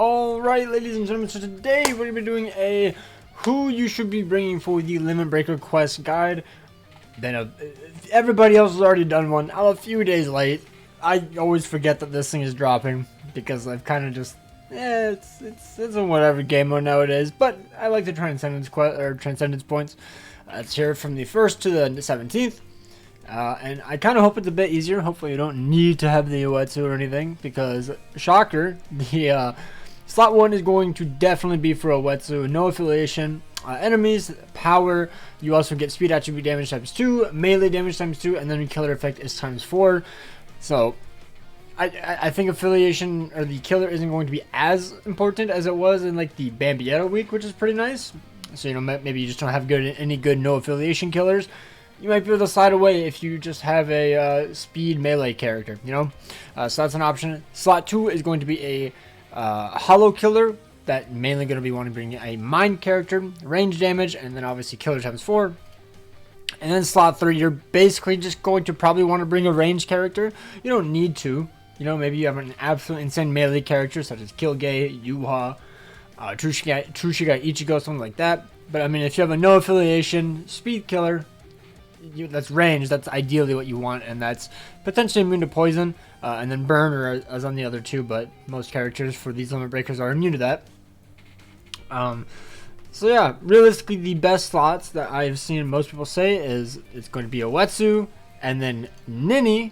Alright, ladies and gentlemen, so today we're going to be doing a who you should be bringing for the Limit Breaker quest guide. Then everybody else has already done one. I'm a few days late. I always forget that this thing is dropping because I've kind of just, it's a whatever game mode nowadays. But I like the Transcendence points. It's here from the 1st to the 17th. And I kind of hope it's a bit easier. Hopefully you don't need to have the Uetsu or anything, because shocker, the slot 1 is going to definitely be for Uetsu. No affiliation, enemies, power. You also get speed attribute damage times 2, melee damage times 2, and then your killer effect is times 4. So I think affiliation or the killer isn't going to be as important as it was in like the Bambietta week, which is pretty nice. So you know, maybe you just don't have any good no affiliation killers. You might be able to slide away if you just have a speed melee character, you know? So that's an option. Slot 2 is going to be a hollow killer that mainly going to be wanting to bring a mind character, range damage, and then obviously killer times 4. And then slot 3, you're basically just going to probably want to bring a range character. You don't need to. You know, maybe you have an absolute insane melee character such as Kilgay, Yuha, Trushiga, Ichigo, something like that. But I mean, if you have a no affiliation speed killer, that's range, that's ideally what you want, and that's potentially immune to poison, and then burn, or as on the other two, but most characters for these limit breakers are immune to that. So yeah, realistically the best slots that I've seen most people say is it's going to be Uetsu, and then Nini,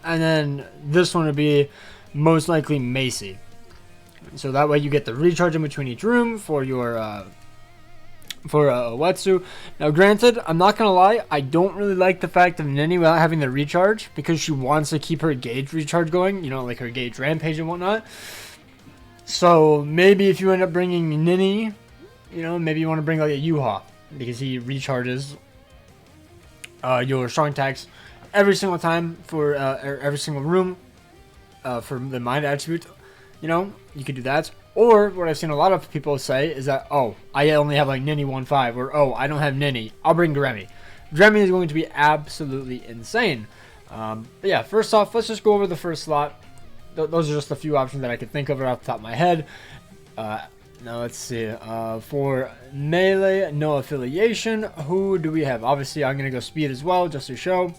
and then this one would be most likely Macy. So that way you get the recharge in between each room for your Uetsu. Now granted, I'm not gonna lie, I don't really like the fact of Nini without having the recharge, because she wants to keep her gauge recharge going, you know, like her gauge rampage and whatnot. So maybe if you end up bringing Nini, you know, maybe you want to bring like a Yuha, because he recharges your strong attacks every single time for every single room for the mind attribute. You know, you could do that. Or what I've seen a lot of people say is that, oh, I only have like Nini 1.5, or oh, I don't have Nini, I'll bring Gremmy. Gremmy is going to be absolutely insane. But yeah, first off, let's just go over the first slot. Those are just a few options that I could think of right off the top of my head. Now let's see. For melee, no affiliation, who do we have? Obviously, I'm going to go speed as well, just to show.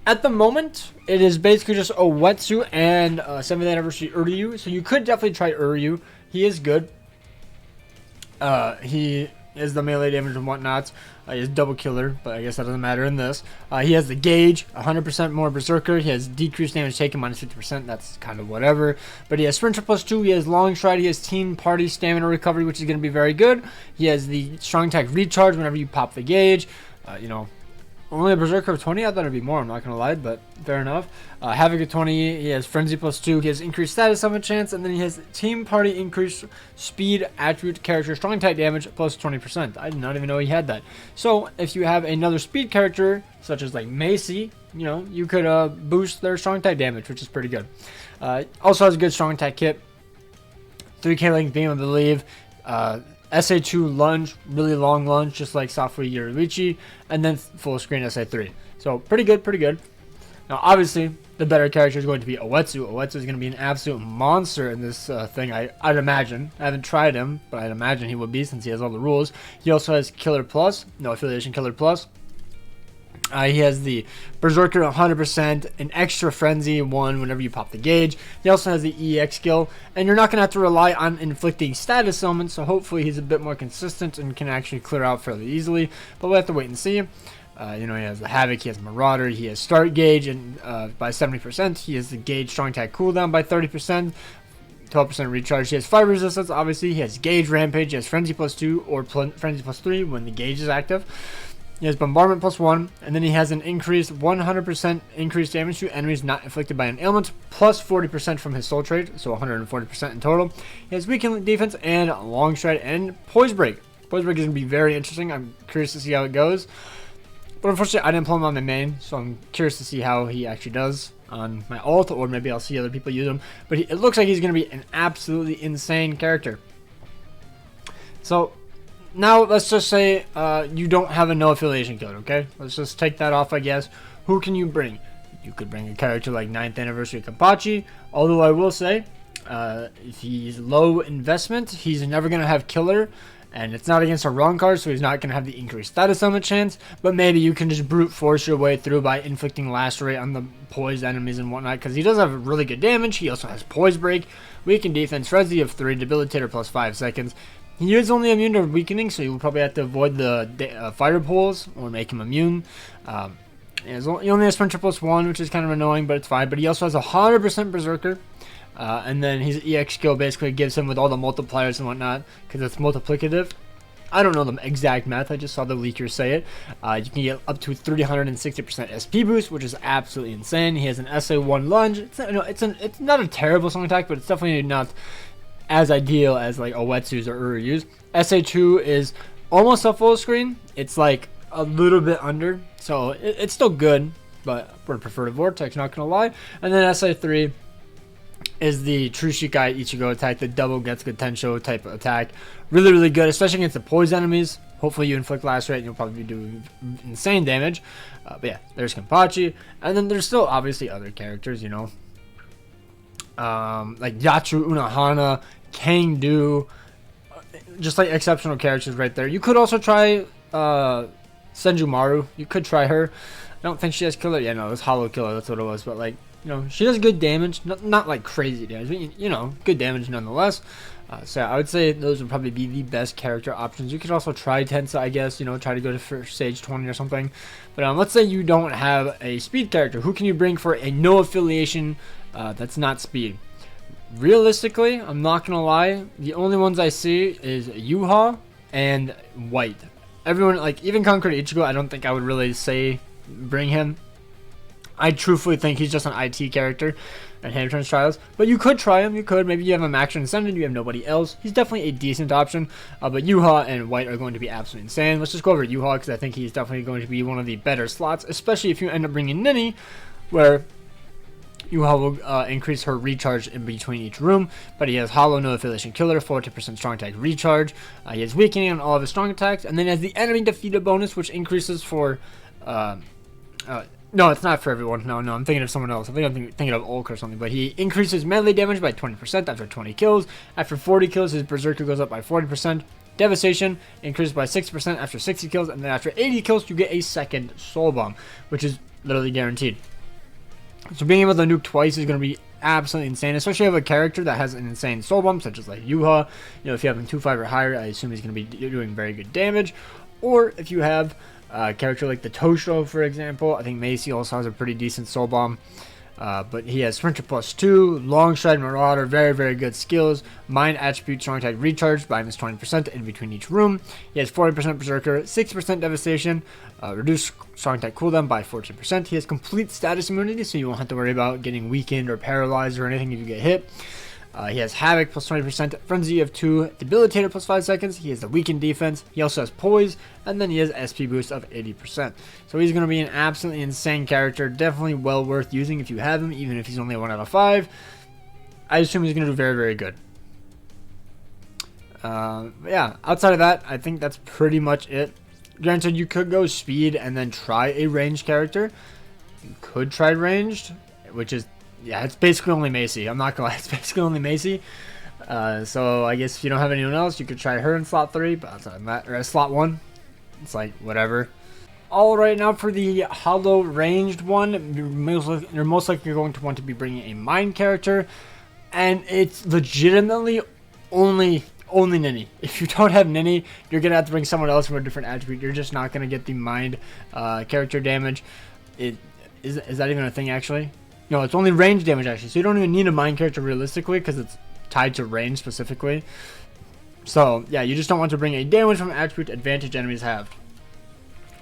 At the moment, it is basically just Uetsu and 7th anniversary Uryu. So you could definitely try Uryu. He is good. He is the melee damage and whatnot. He is double killer, but I guess that doesn't matter in this. He has the gauge, 100% more berserker. He has decreased damage taken minus 50%. That's kind of whatever. But he has sprinter +2. He has long stride. He has team party stamina recovery, which is going to be very good. He has the strong attack recharge whenever you pop the gauge. You know. Only a Berserker of 20? I thought it'd be more, I'm not gonna lie, but fair enough. Havoc of 20, he has Frenzy +2, he has increased status summon chance, and then he has Team Party increased speed, attribute, character, strong attack damage plus 20%. I did not even know he had that. So, if you have another speed character, such as like Macy, you know, you could boost their strong attack damage, which is pretty good. Also has a good strong attack kit. 3k length beam, I believe. SA2 lunge, really long lunge, just like Safui Yoruichi, and then full screen SA3. So pretty good, pretty good. Now obviously, the better character is going to be Uetsu. Uetsu is going to be an absolute monster in this thing, I'd imagine. I haven't tried him, but I'd imagine he would be since he has all the rules. He also has Killer Plus, no affiliation Killer Plus. He has the Berserker 100%, an extra Frenzy 1 whenever you pop the gauge. He also has the EX skill, and you're not going to have to rely on inflicting status elements, so hopefully he's a bit more consistent and can actually clear out fairly easily, but we'll have to wait and see. You know, he has the Havoc, he has Marauder, he has Start Gauge and by 70%, he has the Gauge Strong Attack cooldown by 30%, 12% recharge, he has fire resistance, obviously, he has Gauge Rampage, he has Frenzy +2 or Frenzy +3 when the Gauge is active. He has Bombardment +1, and then he has an increased 100% increased damage to enemies not inflicted by an ailment, plus 40% from his soul trait, so 140% in total. He has weakened defense and long stride and poise break. Poise break is going to be very interesting. I'm curious to see how it goes. But unfortunately, I didn't pull him on my main, so I'm curious to see how he actually does on my ult, or maybe I'll see other people use him. But it looks like he's going to be an absolutely insane character. So now, let's just say you don't have a no affiliation killer, okay? Let's just take that off, I guess. Who can you bring? You could bring a character like 9th Anniversary Kampachi, although I will say, If he's low investment, he's never going to have killer, and it's not against a wrong card, so he's not going to have the increased status element chance, but maybe you can just brute force your way through by inflicting lacerate on the poised enemies and whatnot, because he does have really good damage. He also has poise break, weaken defense, frenzy of 3, debilitator plus 5 seconds. He is only immune to weakening, so you'll probably have to avoid the fire pulls or make him immune. He only has Sprinter plus 1, which is kind of annoying, but it's fine. But he also has 100% Berserker. And then his EX skill basically gives him with all the multipliers and whatnot, because it's multiplicative. I don't know the exact math, I just saw the leakers say it. You can get up to 360% SP boost, which is absolutely insane. He has an SA1 lunge. It's not a terrible song attack, but it's definitely not as ideal as like Owetsu's or Uryu's. SA2 is almost a full screen. It's like a little bit under, so it's still good, but would prefer to Vortex, not gonna lie. And then SA3 is the True Shikai Ichigo attack, the double Getsuga Tensho type of attack. Really, really good, especially against the poised enemies. Hopefully you inflict lacerate and you'll probably be doing insane damage. But yeah, there's Kenpachi. And then there's still obviously other characters, you know. Like Yatsu Unohana, Kangdu. Just like exceptional characters right there. You could also try Senjumaru. You could try her. I don't think she has killer. Yeah, no, it was Hollow Killer. That's what it was. But like, you know, she does good damage, not like crazy damage, but you know, good damage nonetheless. So I would say those would probably be the best character options. You could also try Tensa, I guess, you know, try to go to stage 20 or something. But let's say you don't have a speed character. Who can you bring for a no affiliation that's not speed? Realistically, I'm not going to lie, the only ones I see is Yuha and White. Everyone, like, even Conquered Ichigo, I don't think I would really say bring him. I truthfully think he's just an IT character at Hamtron's Trials. But you could try him. You could. Maybe you have a Max Transcendent. You have nobody else. He's definitely a decent option. But Yuha and White are going to be absolutely insane. Let's just go over Yuha because I think he's definitely going to be one of the better slots. Especially if you end up bringing Nini, where Yuha will increase her recharge in between each room. But he has Hollow No Affiliation Killer, 40% strong attack recharge. He has weakening on all of his strong attacks. And then he has the enemy defeated bonus, which increases for... no, it's not for everyone. No, I'm thinking of someone else. I think I'm thinking of Ulk or something. But he increases melee damage by 20% after 20 kills. After 40 kills, his Berserker goes up by 40%. Devastation increases by 6% after 60 kills. And then after 80 kills, you get a second Soul Bomb, which is literally guaranteed. So being able to nuke twice is going to be absolutely insane. Especially if you have a character that has an insane Soul Bomb, such as like Yuha. You know, if you have him 2-5 or higher, I assume he's going to be doing very good damage. Or if you have... a character like the Tosho, for example. I think Macy also has a pretty decent Soul Bomb. But he has Sprinter plus 2, Long Stride Marauder, very, very good skills. Mind Attribute, Strong Attack Recharge by minus 20% in between each room. He has 40% Berserker, 6% Devastation, reduced Strong Attack cooldown by 14%. He has complete status immunity, so you won't have to worry about getting weakened or paralyzed or anything if you get hit. He has Havoc plus 20%, Frenzy of 2, Debilitator plus 5 seconds. He has the weakened defense. He also has Poise, and then he has SP boost of 80%. So he's going to be an absolutely insane character. Definitely well worth using if you have him, even if he's only a 1 out of 5. I assume he's going to do very, very good. Yeah, outside of that, I think that's pretty much it. Granted, you could go speed and then try a ranged character. You could try ranged, which is... yeah, it's basically only Macy. I'm not gonna lie, it's basically only Macy. So I guess if you don't have anyone else, you could try her in slot 3, but outside of that, or slot 1, it's like whatever. All right, now for the Hollow ranged one, you're most likely going to want to be bringing a Mind character, and it's legitimately only Nini. If you don't have Nini, you're gonna have to bring someone else from a different attribute. You're just not gonna get the Mind character damage. Is that even a thing actually? No, it's only range damage actually, so you don't even need a Mind character realistically because it's tied to range specifically. So yeah, you just don't want to bring a damage from attribute advantage enemies have.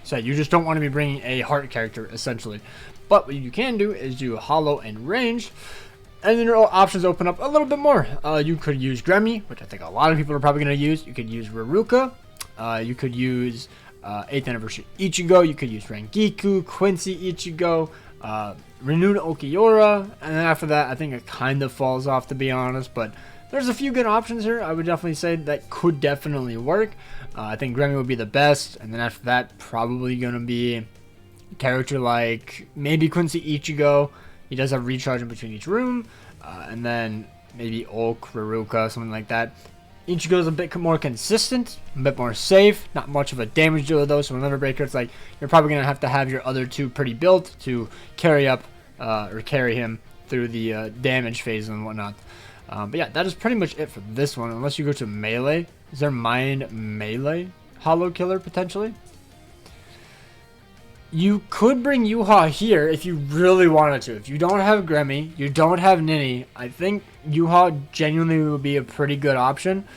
So you just don't want to be bringing a Heart character essentially. But what you can do is do Hollow and ranged, and then your options open up a little bit more. You could use Gremmy, which I think a lot of people are probably going to use. You could use Raruka. You could use 8th Anniversary Ichigo. You could use Rangiku, Quincy Ichigo. Renewed Okiura, and then after that I think it kind of falls off, to be honest, but there's a few good options here. I would definitely say that could definitely work. I think Gremmy would be the best, and then after that probably gonna be a character like maybe Quincy Ichigo. He does have recharge in between each room, and then maybe Ulk, Raruka, something like that. Ichigo is a bit more consistent, a bit more safe, not much of a damage dealer though, so Limit Breaker, it's like you're probably going to have your other two pretty built to carry up or carry him through the damage phase and whatnot. But yeah, that is pretty much it for this one, unless you go to melee. Is there Mind Melee Hollow Killer potentially? You could bring Yuha here if you really wanted to. If you don't have Gremmy, you don't have Nini, I think Yuha genuinely would be a pretty good option.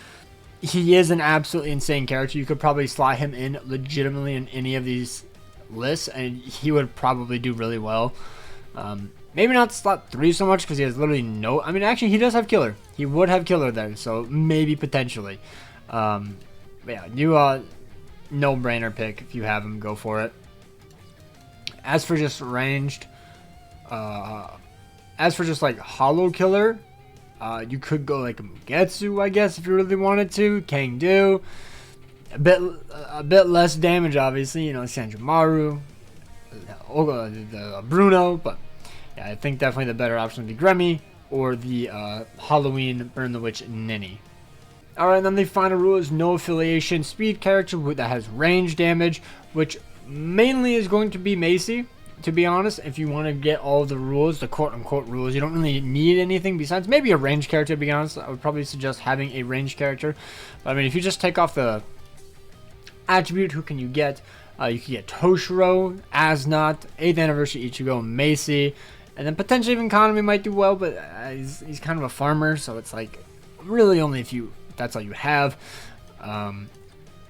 He is an absolutely insane character. You could probably slot him in legitimately in any of these lists, and he would probably do really well. Maybe not slot 3 so much because he has literally no... I mean, actually, he does have Killer. He would have Killer there, so maybe potentially. But yeah, Yuha, no-brainer pick. If you have him, go for it. As for just ranged, as for just like Hollow Killer, you could go like Mugetsu, I guess, if you really wanted to. Kangdu, a bit less damage, obviously. You know, Sanjimaru, the Bruno, but yeah, I think definitely the better option would be Gremmy or the Halloween Burn the Witch Nini. Alright, then the final rule is no affiliation speed character that has range damage, which mainly is going to be Macy, to be honest. If you want to get all of the rules, the quote-unquote rules, you don't really need anything besides maybe a range character, to be honest. I would probably suggest having a range character. But I mean, if you just take off the attribute, who can you get? You can get Toshiro, Asnot, 8th Anniversary Ichigo, Macy, and then potentially even Kanami might do well, but he's kind of a farmer, so it's like really only if that's all you have.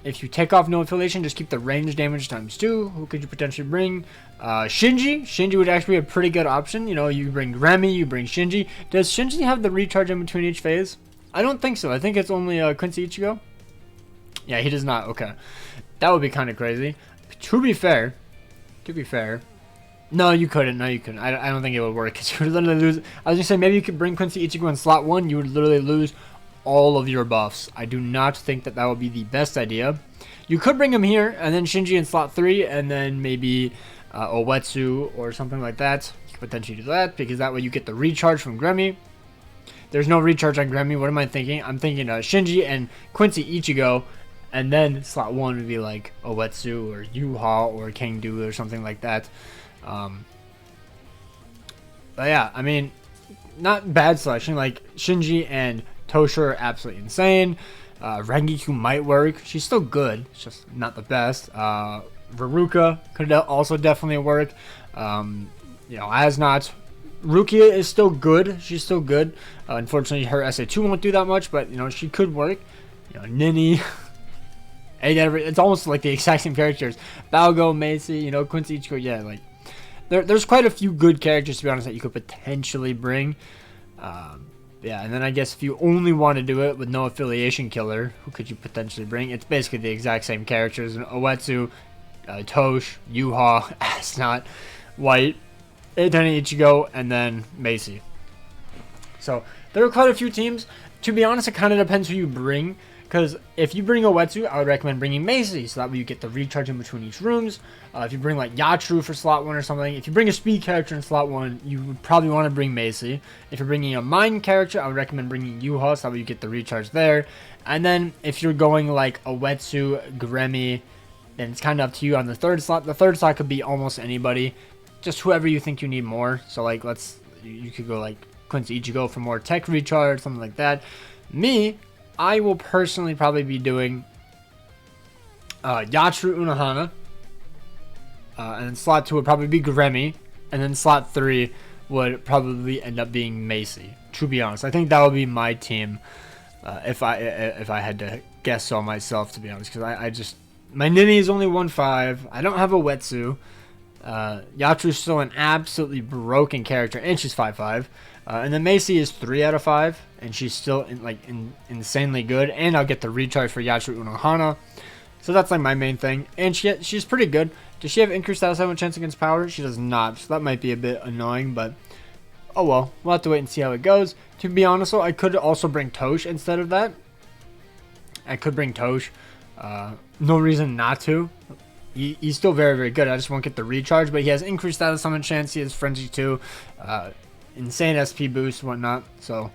If you take off no affiliation, just keep the range damage ×2. Who could you potentially bring? Shinji. Shinji would actually be a pretty good option. You know, you bring Remy, you bring Shinji. Does Shinji have the recharge in between each phase? I don't think so. I think it's only Quincy Ichigo. Yeah, he does not. Okay. That would be kind of crazy. To be fair, no, you couldn't. I don't think it would work because you would literally lose. I was going to say, maybe you could bring Quincy Ichigo in slot 1. You would literally lose all of your buffs. I do not think that would be the best idea. You could bring him here and then Shinji in slot 3 and then maybe Owetsu or something like that. You could potentially do that because that way you get the recharge from Gremmy. There's no recharge on Gremmy. What am I thinking? I'm thinking Shinji and Quincy Ichigo, and then slot 1 would be like Owetsu or Yuha or Kangdu or something like that. But yeah, I mean, not bad selection. Like Shinji and Tosha are absolutely insane. Rengiku might work. She's still good. It's just not the best. Raruka could also definitely work. You know, Asnot. Rukia is still good. She's still good. Unfortunately, her SA2 won't do that much, but, you know, she could work. You know, Nini. It's almost like the exact same characters. Balgo, Macy, you know, Quincy Ichigo. Yeah, like, there's quite a few good characters, to be honest, that you could potentially bring. Yeah, and then I guess if you only want to do it with no affiliation killer, who could you potentially bring? It's basically the exact same characters. Owetsu, Tosh, Yuha, Asnot, White, Eitani Ichigo, and then Macy. So there are quite a few teams. To be honest, it kind of depends who you bring. Because if you bring Owetsu, I would recommend bringing Macy, so that way you get the recharge in between each rooms. If you bring like Yatru for slot 1 or something, if you bring a speed character in slot 1, you would probably want to bring Macy. If you're bringing a mind character, I would recommend bringing Yuha, so that way you get the recharge there. And then if you're going like Owetsu, Gremmy, then it's kind of up to you on the third slot. The third slot could be almost anybody, just whoever you think you need more. So like you could go like Quincy Ichigo for more tech recharge, something like that. I will personally probably be doing Yatru Unohana. And then slot 2 would probably be Gremmy. And then slot 3 would probably end up being Macy. To be honest, I think that would be my team if I had to guess so myself, to be honest. Because my Nini is only 1-5. I don't have a Owetsu. Yatru's still an absolutely broken character, and she's 5-5. And then Macy is 3 out of 5, and she's still insanely good. And I'll get the recharge for Yatru Unohana. So that's like my main thing. And she's pretty good. Does she have increased status 7 chance against power? She does not. So that might be a bit annoying, but oh well. We'll have to wait and see how it goes. To be honest, though, I could also bring Tosh instead of that. I could bring Tosh. No reason not to. He's still very, very good. I just won't get the recharge, but he has increased status summon chance. He has Frenzy too. Insane SP boost, whatnot. So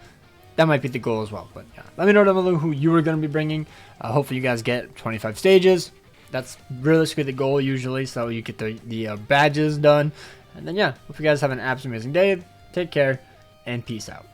that might be the goal as well. But yeah, let me know down below who you are going to be bringing. Hopefully you guys get 25 stages. That's realistically the goal usually, so you get the badges done. And then yeah, hope you guys have an absolutely amazing day. Take care, and peace out.